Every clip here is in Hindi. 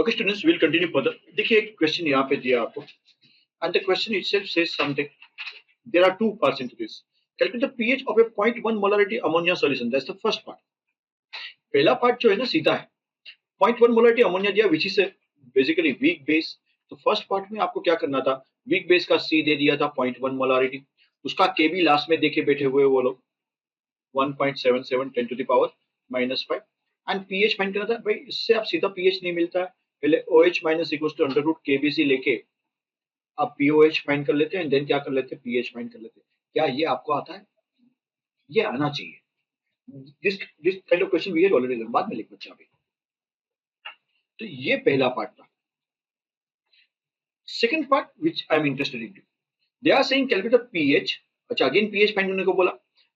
Okay, students, we'll continue further. देखिए एक क्वेश्चन यहाँ पे दिया आपको, and the question itself says something. There are two parts into this. Calculate the pH of a 0.1 molarity ammonia solution. That's the first part. पहला पार्ट जो है ना सीधा है. 0.1 molarity ammonia दिया, which is a basically weak base. तो फर्स्ट पार्ट में आपको क्या करना था, वीक बेस का C दे दिया था 0.1 मोलारिटी, उसका Kb लास्ट में देके बैठे हुए वो लोग 1.77 10 to the power -5 and pH find करना था. भाई इससे आप सीधा पीएच नहीं मिलता है, पहले OH minus equals to under root KBC लेके आप POH फाइंड कर लेते हैं एंड देन क्या कर लेते हैं, पीएच फाइंड कर लेते हैं. क्या ये आपको आता है? ये आना चाहिए. This this kind of question we had already learn, बाद में लिख बच्चा अभी. तो ये पहला पार्ट था. Second part which I am interested in, they are saying calculate the pH. अच्छा, अगेन पीएच फाइंड करने को बोला.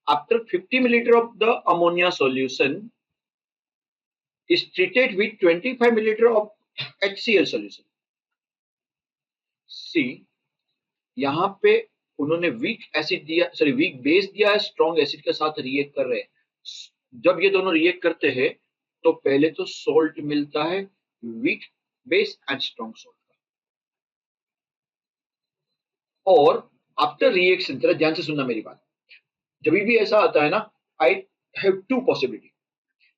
After 50 millilitre of the ammonia solution is treated with 25 milliliter of HCl solution. See, यहाँ पे उन्होंने वीक एसिड दिया, सॉरी वीक बेस दिया है, स्ट्रॉन्ग एसिड के साथ रिएक्ट कर रहे हैं. जब ये दोनों रिएक्ट करते हैं तो पहले तो सॉल्ट मिलता है, weak base and strong salt का. और आफ्टर रिएक्शन, जरा ध्यान से सुनना मेरी बात, जब भी ऐसा आता है ना, आई हैव टू पॉसिबिलिटी.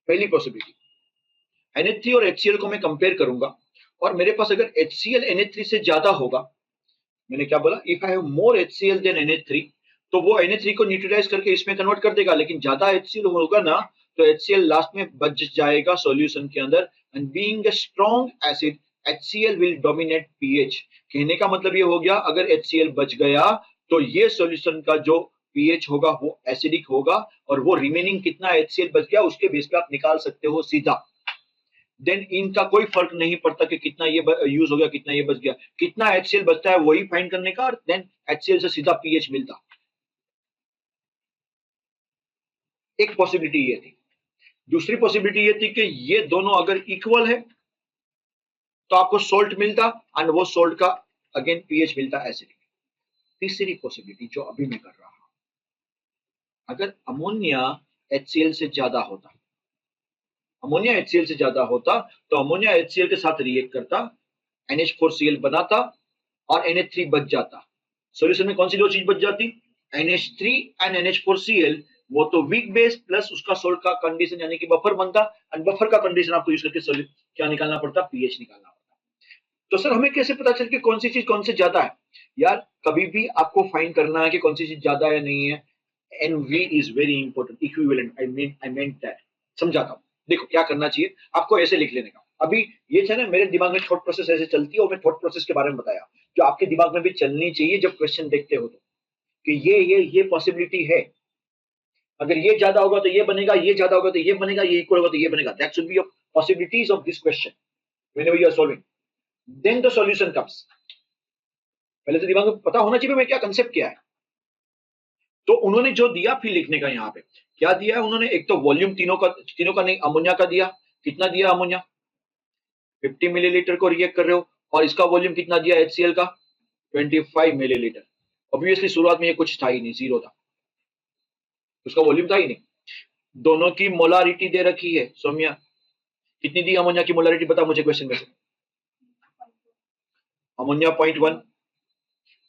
पहली पॉसिबिलिटी, NH3 और HCl को मैं कंपेयर करूंगा और मेरे पास अगर HCl NH3 से ज्यादा होगा, मैंने क्या बोला, if I have more HCl than NH3, तो वो NH3 को न्यूट्रलाइज करके इसमें कन्वर्ट कर देगा. लेकिन ज्यादा HCl होगा ना तो HCl लास्ट में बच जाएगा सॉल्यूशन के अंदर, and being a strong acid HCl will dominate pH. कहने का मतलब ये हो गया, अगर HCl बच गया तो ये सॉल्यूशन का जो pH होगा वो एसिडिक होगा, और वो रिमेनिंग कितना HCl बच गया उसके बेस पे आप निकाल सकते हो सीधा. देन इनका कोई फर्क नहीं पड़ता कि कितना ये यूज हो गया, कितना ये बच गया, कितना HCl बचता है वही फाइंड करने का, और देन HCl से सीधा पीएच मिलता. एक पॉसिबिलिटी ये थी. दूसरी पॉसिबिलिटी ये थी कि ये दोनों अगर इक्वल है तो आपको सोल्ट मिलता, एंड वो सोल्ट का अगेन पीएच मिलता एसिडिक. तीसरी पॉसिबिलिटी जो अभी मैं कर रहा हूं, अगर अमोनिया HCl से ज्यादा होता, अमोनिया HCl से ज्यादा होता तो अमोनिया HCl के साथ रिएक्ट करता, NH4Cl बनाता और NH3 बच जाता. सॉल्यूशन में कौन सी दो चीज बच जाती, NH3 एंड NH4Cl. वो तो वीक बेस प्लस उसका सोल्ट का कंडीशन यानी कि बफर बनता, एंड बफर का कंडीशन आपको यूज करके क्या निकालना पड़ता, पीएच निकालना पड़ता. तो सर हमें कैसे पता चल कि कौन सी चीज कौन से ज्यादा है? यार कभी भी आपको फाइंड करना है कि कौन सी चीज ज्यादा है नहीं है. NV is very important, equivalent. I meant that. समझाता हूं. देखो क्या करना चाहिए आपको, ऐसे लिख लेने का. अभी ये है ना, मेरे दिमाग में थॉट प्रोसेस ऐसे चलती है, और मैं थॉट प्रोसेस के बारे में बताया जो आपके दिमाग में भी चलनी चाहिए जब क्वेश्चन देखते हो, तो कि ये पॉसिबिलिटी है, अगर ये ज्यादा होगा तो ये बनेगा, ये ज्यादा होगा तो ये बनेगा, ये इक्वल होगा तो ये बनेगा. That should be your possibilities of this question whenever you are solving. Then the solution comes. पहले तो दिमाग में पता होना चाहिए मैं क्या कंसेप्ट क्या है. तो उन्होंने जो दिया फिर लिखने का, यहाँ पे क्या दिया है उन्होंने, एक तो वॉल्यूम तीनों का नहीं, अमोनिया का दिया. कितना दिया अमोनिया, 50 मिलीलीटर को रिएक्ट कर रहे हो, और इसका वॉल्यूम कितना दिया HCl का, 25 मिलीलीटर. ऑब्वियसली शुरुआत में ये कुछ था ही नहीं, जीरो था, उसका वॉल्यूम था ही नहीं. दोनों की मोलारिटी दे रखी है. सौम्या कितनी दी अमोनिया की मोलारिटी, बता मुझे क्वेश्चन में से. अमोनिया 0.1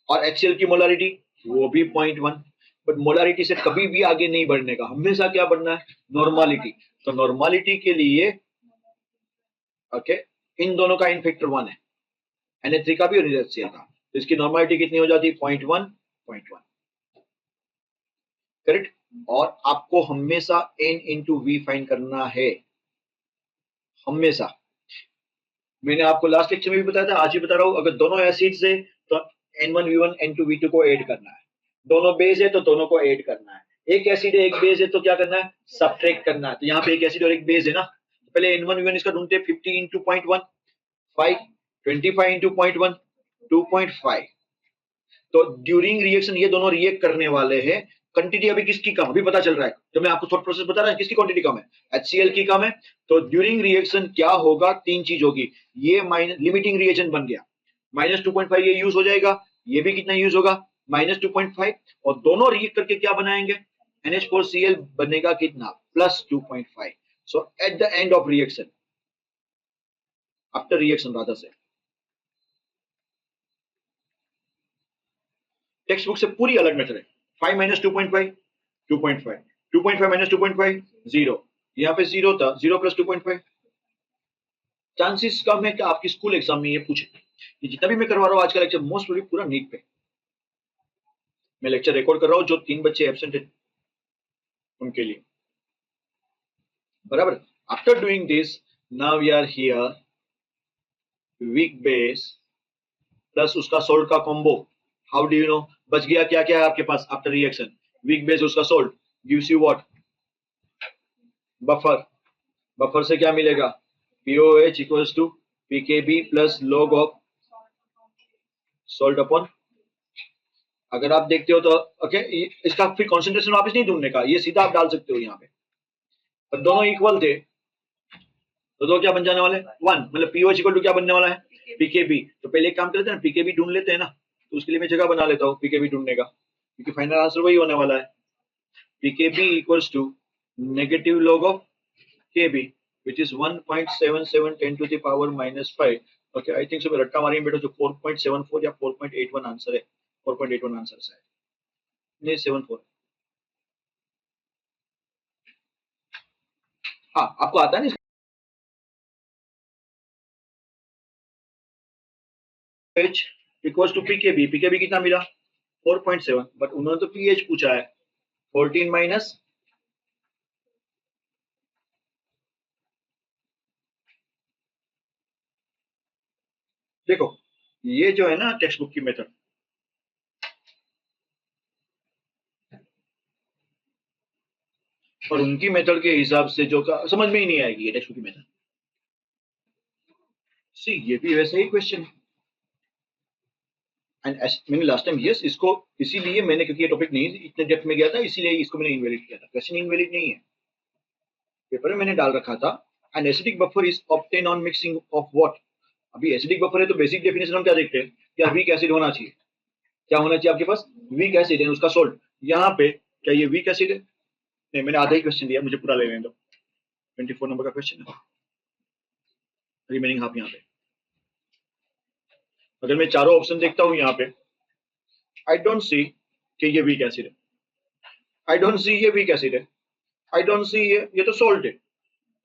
और HCl की मोलारिटी वो भी 0.1. बट मोलारिटी से कभी भी आगे नहीं बढ़ने का, हमेशा क्या बढ़ना है, नॉर्मालिटी. तो नॉर्मालिटी के लिए ओके, इन दोनों का इन फैक्टर 1 है, NH3 का भी और HCl का. तो इसकी नॉर्मालिटी कितनी हो जाती है, 0.1. करेक्ट. और आपको हमेशा N इंटू V फाइंड करना है, हमेशा. मैंने आपको लास्ट लेक्चर में भी बताया था, आज भी बता रहा हूं, अगर दोनों एसिड्स है तो N1V1 N2V2 को ऐड करना है, दोनों बेस है तो दोनों को ऐड करना है, एक एसिड है एक बेस है तो क्या करना है, सब्ट्रैक्ट करना है. तो यहाँ पे एक एसिड और एक बेस है ना, पहले N1V1 इसका ढूंढते हैं, 50 इंटू 0.1 5, 25 इंटू 0.1 2.5. तो ड्यूरिंग रिएक्शन ये दोनों रिएक्ट करने वाले हैं. क्वांटिटी अभी किसकी कम, अभी पता चल रहा है, तो मैं आपको थॉट प्रोसेस बता रहा हूं किसकी क्वांटिटी कम है, HCl की कम है. तो ड्यूरिंग रिएक्शन क्या होगा, तीन चीज होगी. ये माइनस लिमिटिंग रिएजेंट बन गया, -2.5 ये यूज हो जाएगा, ये भी कितना यूज होगा, -2.5, और दोनों रिएक्ट करके क्या बनाएंगे, NH4Cl बनेगा कितना, +2.5. So at the end of reaction after reaction rather से। टेक्स्ट बुक से पूरी अलग मेथड है। 5 माइनस 2.5 2.5 2.5 माइनस 2.5 0, यहाँ पे 0 था, 0 प्लस 2.5। चांसेस कम है कि आपकी स्कूल एग्जाम में ये पूछे। ये जितना भी मैं करवा रहा हूँ आज का लेक्चर मोस्ट प्रोबेबली पूरा नीट पे। मैं लेक्चर रिकॉर्ड कर रहा हूँ, जो 3 बच्चे एब्सेंट है उनके लिए, बराबर। After doing this, now we are here, weak base plus उसका सोल्ट का combo. How do you know बच गया क्या क्या है आपके पास आफ्टर रिएक्शन? वीक बेस उसका salt gives you what? Buffer. Buffer से क्या मिलेगा? POH equals to pKb plus log of salt upon. अगर आप देखते हो तो ओके, इसका फिर कॉन्सेंट्रेशन वापस नहीं ढूंढने का, ये सीधा आप डाल सकते हो यहाँ पे। पर दोनों इक्वल थे तो दो क्या बन जाने वाले? 1, मतलब पीओएच इक्वल टू क्या बनने वाला है? पीकेबी। तो पहले एक काम करते हैं ना, पीकेबी ढूंढ लेते हैं ना, तो उसके लिए मैं जगह बना लेता हूँ पीकेबी ढूंढने का, क्योंकि फाइनल आंसर वही होने वाला है। pkb equals to negative log of kb, which is 1.77 10 to the power minus 5। okay, I think so मैं रट्टा मारी बेटा, जो 4.74 या 4.81 आंसर है, 4.81 आंसर है, नहीं 74। हाँ आपको आता है ना H equals to pKb. PKb कितना मिला? 4.7, बट उन्होंने तो पीएच पूछा है। 14 माइनस, देखो ये जो है ना टेक्स्ट बुक की मेथड, और उनकी मेथड के हिसाब से जो का समझ में ही नहीं आएगी ये टेक्स्ट बुक की मेथड। सी ये भी वैसा ही क्वेश्चन है। एंड मैंने लास्ट टाइम यस इसको इसीलिए मैंने, क्योंकि ये टॉपिक नहीं इतने डेप्थ में गया था, इसीलिए इसको मैंने इनवैलिड किया था। क्वेश्चन इनवैलिड नहीं है, पेपर में मैंने डाल रखा था। An acidic buffer is obtain on mixing of what. अभी एसिडिक बफर है तो बेसिक डेफिनेशन हम क्या देखते हैं? क्या वीक एसिड होना चाहिए? क्या होना चाहिए आपके पास? वीक एसिड है, उसका सोल्ट। यहाँ पे क्या ये वीक एसिड है? नहीं, मैंने आधा ही क्वेश्चन दिया, मुझे पूरा ले लेने दो। 24 नंबर का क्वेश्चन है, रिमेनिंग हाफ यहाँ पे। अगर मैं चारों ऑप्शन देखता हूँ यहाँ पे, आई डोंट सी कि ये वीक एसिड है, आई डोंट सी ये वीक एसिड है, आई डोंट सी ये तो सोल्ट है,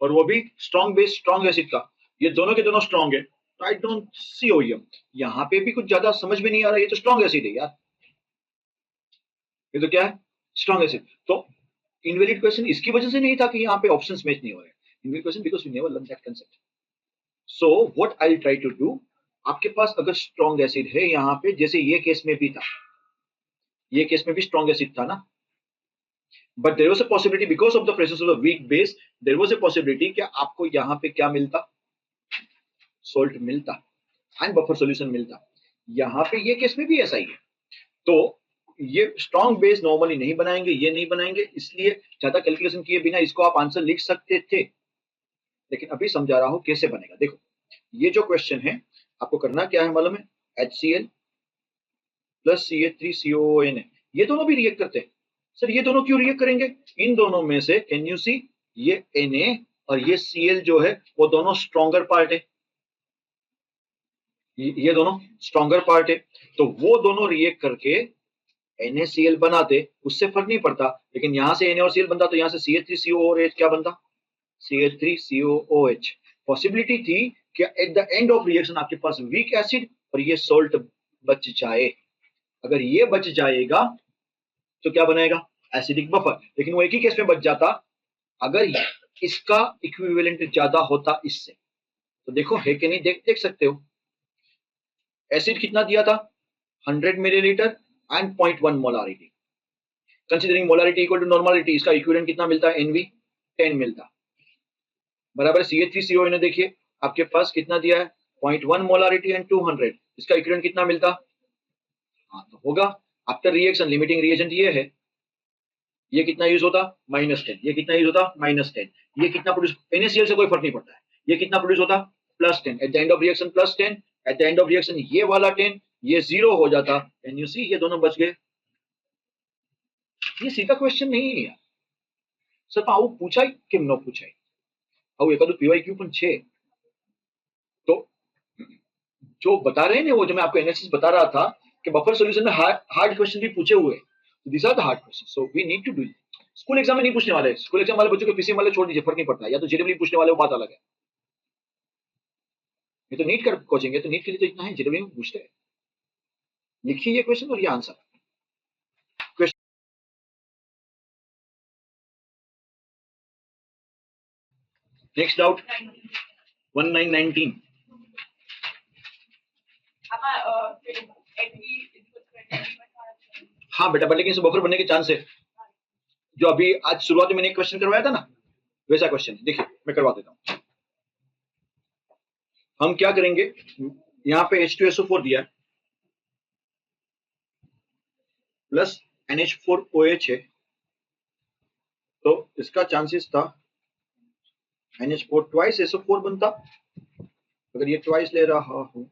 और वो भी स्ट्रॉन्ग बेस स्ट्रॉन्ग एसिड का। ये दोनों के दोनों स्ट्रॉन्ग है, तो आई डोंट सी ओईएम। यहाँ पे भी कुछ ज्यादा समझ में नहीं आ रहा, ये तो स्ट्रॉन्ग एसिड है यार, ये तो क्या है? Strong acid. तो इनवैलिड क्वेश्चन इसकी वजह से नहीं था कि यहाँ पे ऑप्शंस मैच नहीं हो रहे। Invalid question because we never learn that concept. So what I try to do, आपके पास अगर स्ट्रॉन्ग एसिड है यहाँ पे, जैसे ये केस में भी था, ये केस में भी स्ट्रॉन्ग एसिड था ना, but there was a possibility because of the presence of the weak base, there was a possibility कि आपको यहाँ पे क्या मिलता? सोल्ट मिलता एंड बफर सॉल्यूशन मिलता। यहाँ पे ये केस में भी ऐसा ही है। तो ये स्ट्रॉन्ग बेस नॉर्मली नहीं बनाएंगे, ये नहीं बनाएंगे, इसलिए ज्यादा कैलकुलेशन किए बिना इसको आप आंसर लिख सकते थे। लेकिन अभी समझा रहा हूं कैसे बनेगा। देखो ये जो क्वेश्चन है, आपको करना क्या है मालूम है? HCl प्लस CH3COON है, ये दोनों भी रिएक्ट करते हैं। सर ये दोनों क्यों रिएक्ट करेंगे? इन दोनों में से कैन यू सी, ये Na और ये Cl जो है वो दोनों स्ट्रॉन्गर पार्ट है, ये दोनों स्ट्रॉन्गर पार्ट है, तो वो दोनों रिएक्ट करके NaCl बनाते, उससे फर्क नहीं पड़ता। लेकिन यहां से Na और Cl बनता तो यहाँ से CH3COOH क्या बनता? CH3COOH। पॉसिबिलिटी थी कि eight the end of reaction आपके पास वीक एसिड और ये सोल्ट बच जाए। अगर ये बच जाएगा तो क्या बनेगा? Acidic buffer. लेकिन वो एक ही केस में बच जाता अगर इसका इक्विवेलेंट ज्यादा होता इससे। तो देखो है कि नहीं, देख सकते हो। एसिड कितना दिया था? 100 millilitre and 0.1 molarity. Considering molarity equal to normality, इसका इक्विवेलेंट कितना मिलता है? NV 10 मिलता, बराबर। CH3CO ने देखिए आपके पास कितना दिया है? 0.1 मोलारिटी एंड 200, इसका इक्विवेलेंट कितना मिलता? हाँ तो होगा आफ्टर रिएक्शन लिमिटिंग रिएजेंट ये है, ये कितना यूज होता? -10। ये कितना यूज होता? -10। ये कितना प्रोड्यूस? NaCl से कोई फर्क नहीं पड़ता है, ये कितना प्रोड्यूस होता? +10। Eight the end of reaction +10, eight the end of reaction ये वाला 10 ये 0 हो जाता, एंड यू सी ये दोनों बच गए। ये सीधा क्वेश्चन नहीं है सर, આવું પૂછાય કેમ ન પૂછાય? આવું એકાદું PYQ પણ છે। तो जो बता रहे हैं ना, वो जो मैं आपको एनालिसिस बता रहा था कि बफर सॉल्यूशन में हार्ड क्वेश्चन भी पूछे हुए हैं। This are the hard question, so we need to do. School exam में नहीं पूछने वाले, स्कूल एग्जाम वाले बच्चों को पीसीएम वाले छोड़ दीजिए, फर्क नहीं पड़ता, या तो जेडब्ल्यू पूछने वाले, वो बात अलग है। ये तो नीट कर कोचिंग है, तो नीट के लिए तो इतना है, जेडब्ल्यू पूछते हैं। लिखिए ये क्वेश्चन और ये आंसर। Next doubt 1919। हाँ बेटा, बट लेकिन इसे बफर बनने के चांस है। जो अभी आज शुरुआत में मैंने एक क्वेश्चन करवाया था ना, वैसा क्वेश्चन देखिए मैं करवा देता हूं। हम क्या करेंगे, यहाँ पे H2SO4 दिया है प्लस NH4OH है, तो इसका चांसेस था NH4 ट्वाइस SO4 बनता, अगर ये ट्वाइस ले रहा हूं,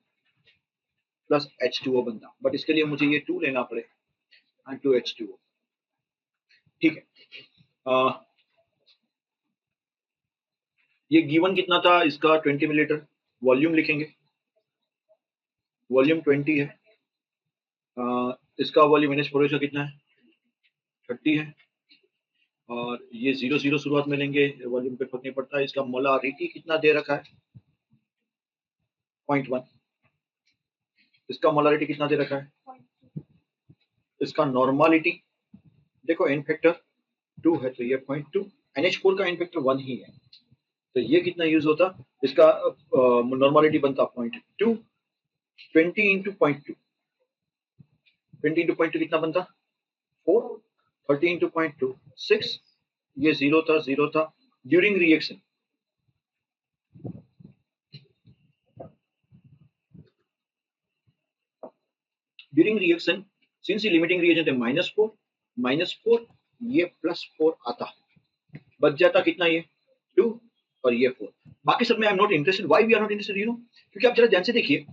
प्लस H2O बनता, बट इसके लिए मुझे ये 2 लेना पड़े, 2H2O। ठीक है, ये गिवन कितना था इसका, 20 मिलीलीटर। वॉल्यूम लिखेंगे, वॉल्यूम 20 है। इसका वॉल्यूम NH4OH का कितना है, 30 है, और ये 0 0 शुरुआत में लेंगे, वॉल्यूम पे फर्क नहीं पड़ता। इसका मोलारिटी कितना दे रखा है, 0.1। इसका मोलारिटी कितना दे रखा है, इसका नॉर्मालिटी देखो, एन फैक्टर 2 है, तो ये 0.2। NH4 का एन फैक्टर 1 ही है, तो ये कितना यूज होता, इसका नॉर्मालिटी बनता 0.2, 20 इंटू 0.2, 20 इंटू 0.2 कितना बनता, 4, 30 इंटू 0.2 6, ये 0 था, 0 था। During reaction, during reaction since ये लिमिटिंग रिएजेंट है -4, ये +4 आता, बच जाता कितना, ये 2 और ये 4। बाकी सब में I am not interested. Why we are not interested, you know, क्योंकि आप जरा ध्यान से देखिए,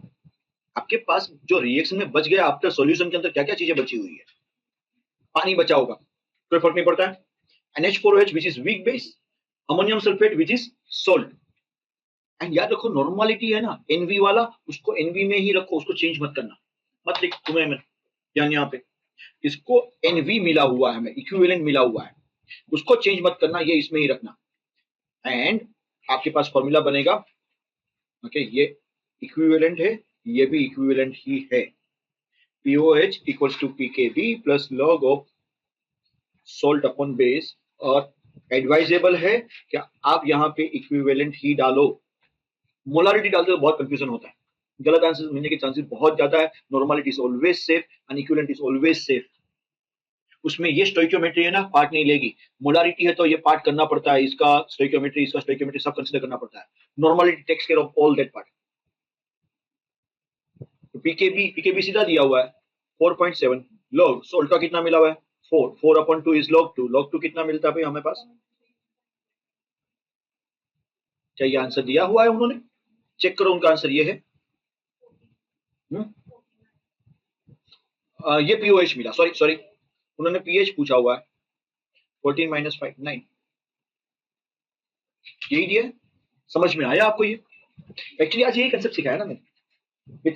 आपके पास जो रिएक्शन में बच गया आफ्टर सॉल्यूशन के अंदर क्या क्या चीजें बची हुई है। पानी बचा होगा, कोई फर्क नहीं पड़ता है, NH4OH which is weak base, ammonium sulphate which is salt. And याद रखो, नॉर्मलिटी है ना NV वाला, उसको NV में ही रखो, उसको चेंज मत करना, मत लिख तुम्हें मैं ध्यान यहाँ पे, इसको NV मिला हुआ है, हमें इक्विवेलेंट मिला हुआ है, उसको चेंज मत करना, ये इसमें ही रखना। एंड आपके पास फॉर्मूला बनेगा, ओके, ये इक्विवेलेंट है, ये भी इक्विवेलेंट ही है, POH equals to PKB plus log of salt upon base. और एडवाइजेबल है कि आप यहाँ पे इक्विवेलेंट ही डालो, मोलारिटी डालते तो बहुत कंफ्यूजन होता है, गलत आंसर मिलने के चांसेस बहुत ज्यादा है। Normality is always safe and equivalent is always safe. उसमें ये स्टोइकियोमेट्री है ना, पार्ट नहीं लेगी। मोलारिटी है तो ये पार्ट करना पड़ता है, इसका स्टोइकियोमेट्री, इसका स्टोइकियोमेट्री सब कंसीडर करना पड़ता है। Normality takes care of all that part. तो पीकेबी सीधा दिया हुआ है 4.7, लॉग सोल्ट का कितना मिला हुआ है 4, 4/2 इज log 2, log 2 कितना मिलता है भाई हमें पास, क्या ये आंसर दिया हुआ है उन्होंने, चेक करो उनका आंसर ये है। ये POH मिला, सॉरी उन्होंने पीएच पूछा हुआ है, 14 - 5 9, यही दिया। समझ में आया आपको ये? एक्चुअली आज यही कंसेप्ट सिखाया ना मैंने, विद